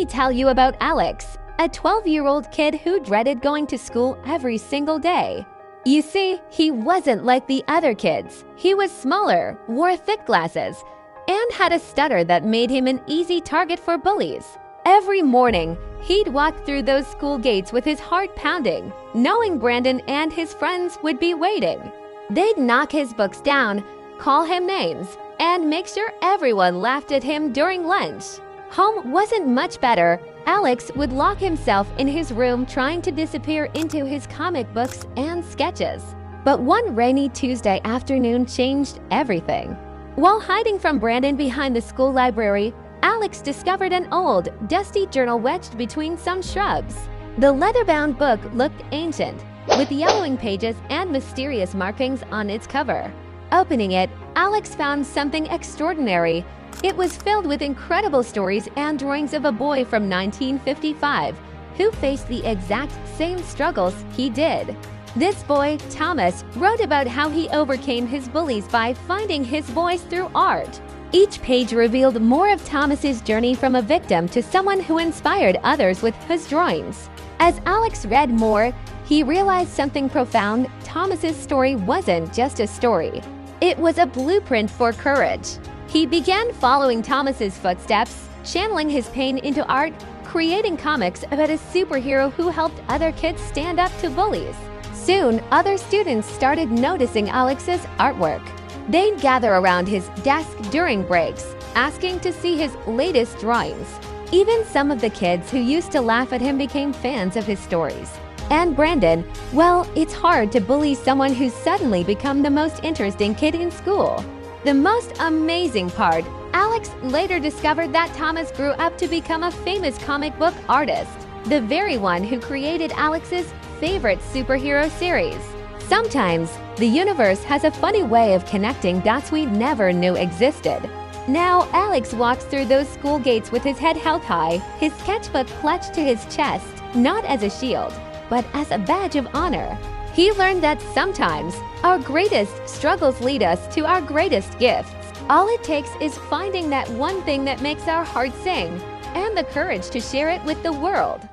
me tell you about Alex, a 12-year-old kid who dreaded going to school every single day. You see, he wasn't like the other kids. He was smaller, wore thick glasses, and had a stutter that made him an easy target for bullies. Every morning, he'd walk through those school gates with his heart pounding, knowing Brandon and his friends would be waiting. They'd knock his books down, call him names, and make sure everyone laughed at him during lunch. Home wasn't much better. Alex would lock himself in his room trying to disappear into his comic books and sketches. But one rainy Tuesday afternoon changed everything. While hiding from Brandon behind the school library, Alex discovered an old, dusty journal wedged between some shrubs. The leather-bound book looked ancient, with yellowing pages and mysterious markings on its cover. Opening it, Alex found something extraordinary. It was filled with incredible stories and drawings of a boy from 1955 who faced the exact same struggles he did. This boy, Thomas, wrote about how he overcame his bullies by finding his voice through art. Each page revealed more of Thomas's journey from a victim to someone who inspired others with his drawings. As Alex read more, he realized something profound. Thomas's story wasn't just a story. It was a blueprint for courage. He began following Thomas's footsteps, channeling his pain into art, creating comics about a superhero who helped other kids stand up to bullies. Soon, other students started noticing Alex's artwork. They'd gather around his desk during breaks, asking to see his latest drawings. Even some of the kids who used to laugh at him became fans of his stories. And Brandon, well, it's hard to bully someone who's suddenly become the most interesting kid in school. The most amazing part, Alex later discovered that Thomas grew up to become a famous comic book artist, the very one who created Alex's favorite superhero series. Sometimes, the universe has a funny way of connecting dots we never knew existed. Now, Alex walks through those school gates with his head held high, his sketchbook clutched to his chest, not as a shield, but as a badge of honor. He learned that sometimes, our greatest struggles lead us to our greatest gifts. All it takes is finding that one thing that makes our hearts sing, and the courage to share it with the world.